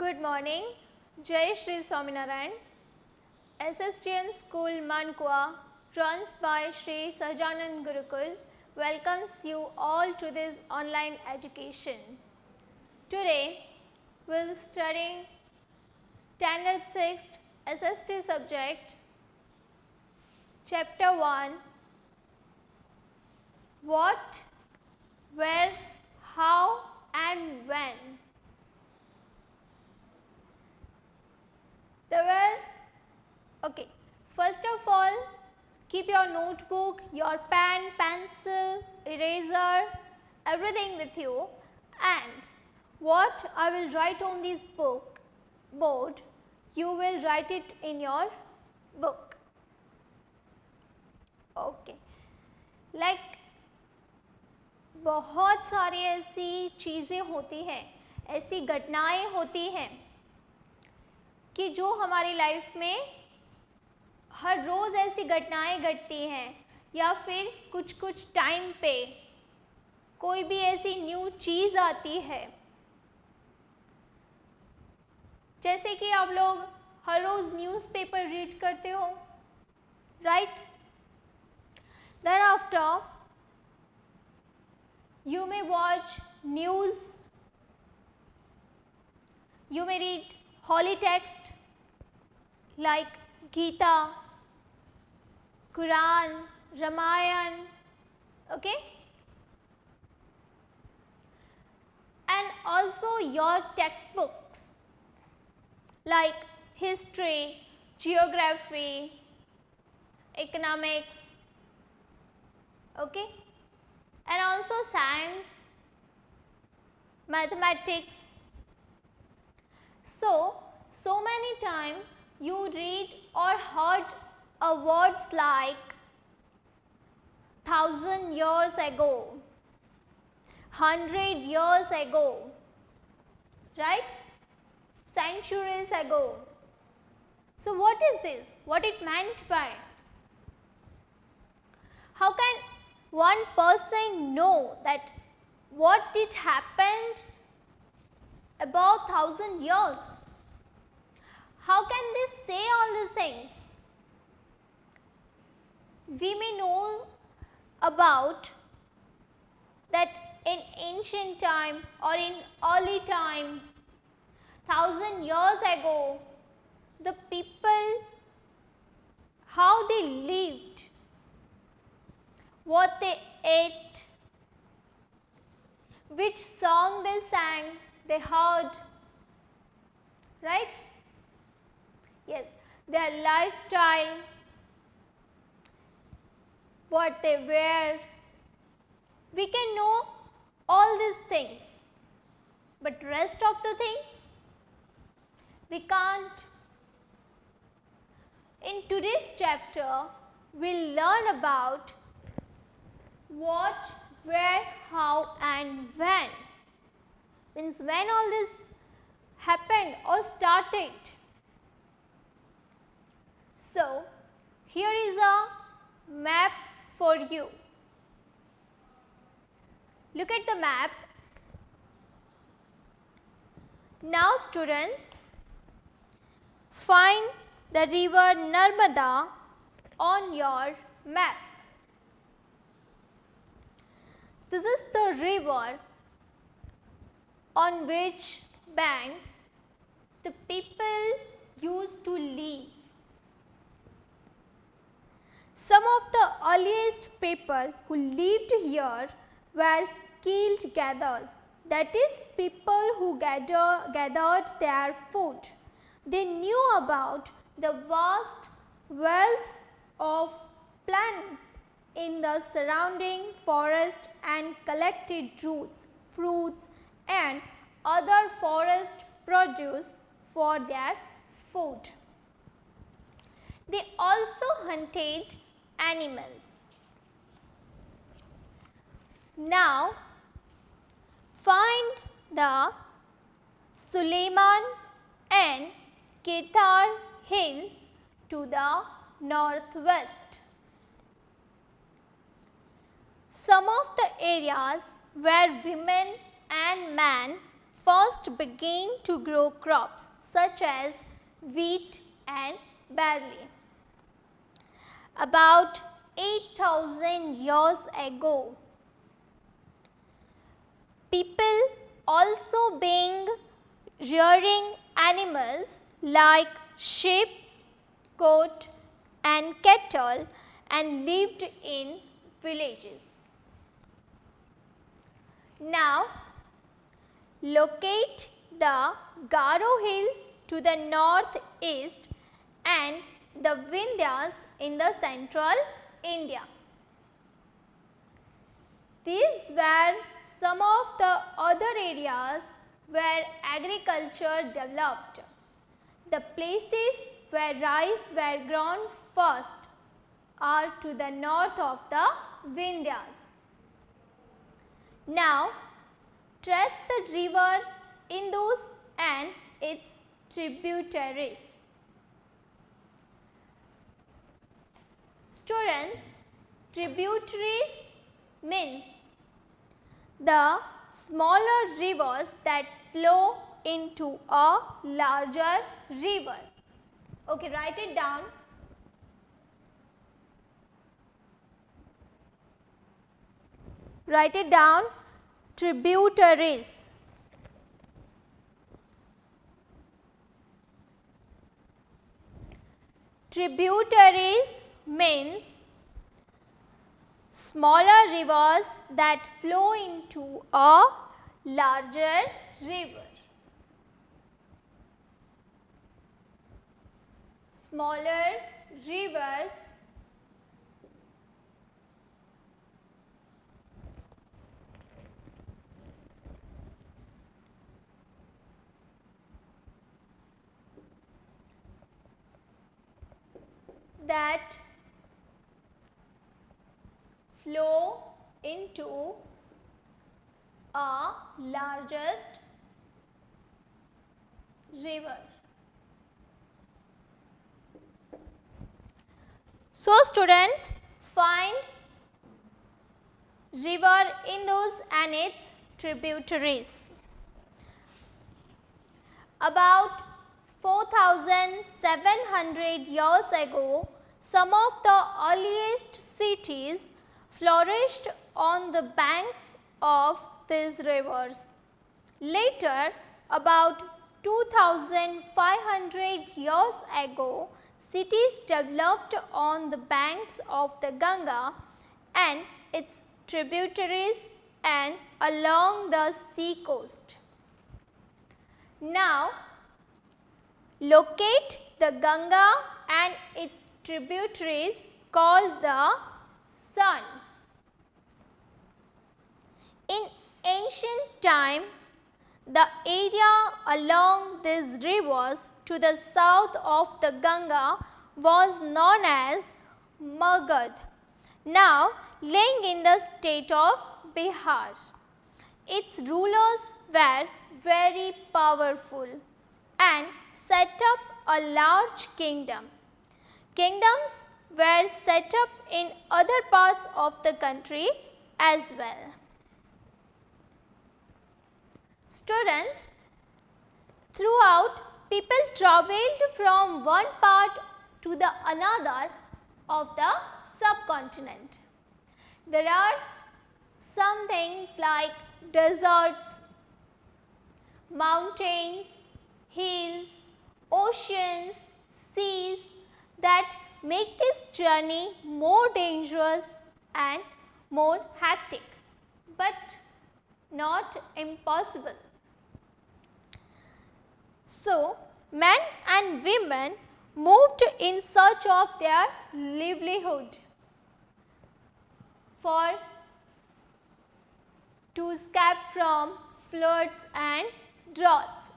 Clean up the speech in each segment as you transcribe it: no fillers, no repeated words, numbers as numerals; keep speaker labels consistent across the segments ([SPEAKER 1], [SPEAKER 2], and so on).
[SPEAKER 1] Good morning. Jai Shri Swaminarayan. SSTM School Mankwa, runs by Shri Sahajanand Gurukul, welcomes you all to this online education. Today, we'll study Standard 6 SST subject, Chapter 1, What, Where, How and When. Okay, first of all, keep your notebook, your pen, pencil, eraser, everything with you, and what I will write on this board, you will write it in your book. Okay, like बहुत सारी ऐसी चीज़ें होती हैं, ऐसी घटनाएं होती हैं कि जो हमारी लाइफ में हर रोज़ ऐसी घटनाएं घटती हैं या फिर कुछ टाइम पे कोई भी ऐसी न्यू चीज़ आती है। जैसे कि आप लोग हर रोज़ न्यूज़पेपर रीड करते हो, right? Then after you may watch news, you may read holy text like Gita, Quran, Ramayan, okay? And also your textbooks like history, geography, economics, okay? And also science, mathematics. So many times you read or heard words like 1000 years ago, 100 years ago, right? Centuries ago. So what is this? What it meant by? How can one person know that what did happened about 1000 years? How can they say all these things? We may know about that in ancient time or in early time, 1000 years ago, the people, how they lived, what they ate, which song they sang, they heard, right? Yes, their lifestyle, what they wear. We can know all these things, but rest of the things we can't. In today's chapter, we'll learn about what, where, how and when. Means when all this happened or started. So here is a map for you. Look at the map. Now students, find the river Narmada on your map. This is the river on which bank the people used to live. Some of the earliest people who lived here were skilled gatherers, that is, people who gathered their food. They knew about the vast wealth of plants in the surrounding forest and collected roots, fruits and other forest produce for their food. They also hunted animals. Now find the Suleiman and Ketar hills to the northwest. Some of the areas where women and men first began to grow crops such as wheat and barley. About 8,000 years ago, people also began rearing animals like sheep, goat and cattle and lived in villages. Now, locate the Garo Hills to the northeast and the Vindhyas in the central India. These were some of the other areas where agriculture developed. The places where rice were grown first are to the north of the Vindhyas. Now, trace the river Indus and its tributaries. Students, tributaries means the smaller rivers that flow into a larger river. Okay, write it down. Write it down, tributaries. Tributaries means smaller rivers that flow into a larger river. Smaller rivers that flow into a largest river. So, students, find river Indus and its tributaries. About 4,700 years ago, some of the earliest cities flourished on the banks of these rivers. Later, about 2,500 years ago, cities developed on the banks of the Ganga and its tributaries and along the sea coast. Now, locate the Ganga and its tributaries called the Son. In ancient times, the area along these rivers to the south of the Ganga was known as Magad, now lying in the state of Bihar. Its rulers were very powerful and set up a large kingdom. Kingdoms were set up in other parts of the country as well. Students, throughout, people traveled from one part to the another of the subcontinent. There are some things like deserts, mountains, hills, oceans, seas that make this journey more dangerous and more hectic, but not impossible. So, men and women moved in search of their livelihood to escape from floods and droughts.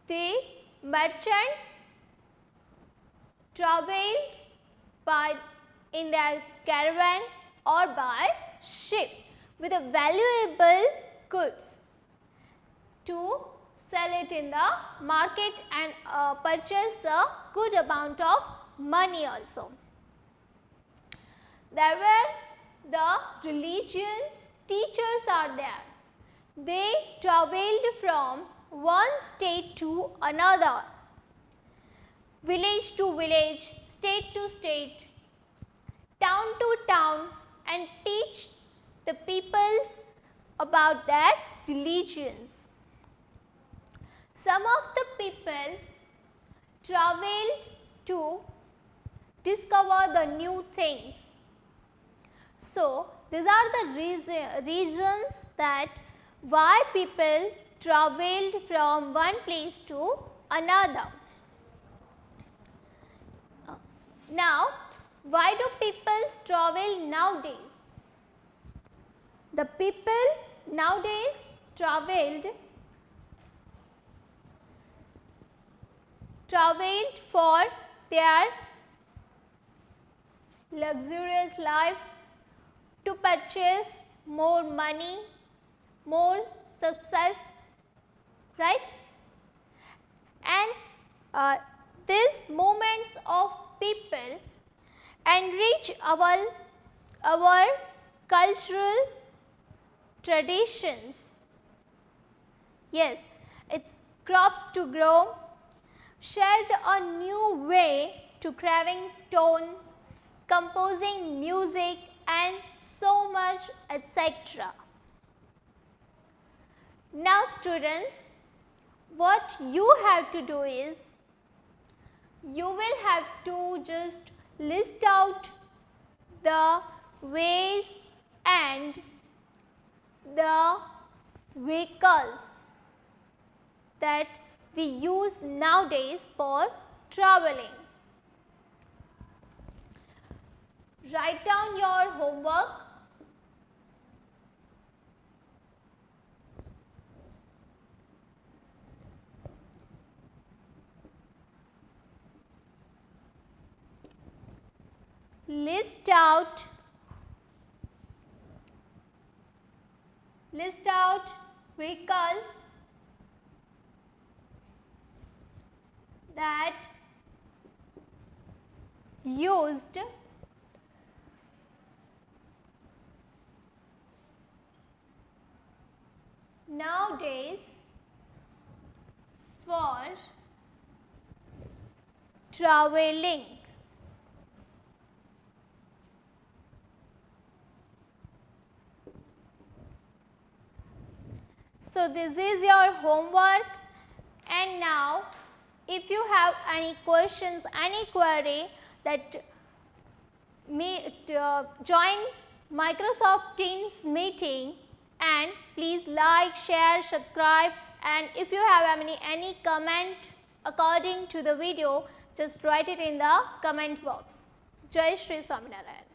[SPEAKER 1] The merchants traveled in their caravan or by ship with a valuable goods to sell it in the market and purchase a good amount of money also. There were the religion teachers are there. they traveled from one state to another, village to village, state to state, town to town, and teach the peoples about their religions. Some of the people traveled to discover the new things. So, these are the reasons that why people traveled from one place to another. Now, why do people travel nowadays? The people nowadays traveled for their luxurious life, to purchase more money, more success, right? And these movements of people enrich our cultural traditions. Yes, it's crops to grow, shared a new way to carving stone, composing music, and so much, etc. Now students, what you have to do is, you will have to just list out the ways and the vehicles that we use nowadays for traveling. Write down your homework. List out vehicles that used nowadays for traveling. So, this is your homework, and now if you have any questions, any query, that join Microsoft Teams meeting, and please like, share, subscribe, and if you have any comment according to the video, just write it in the comment box. Jai Shri Swaminarayan.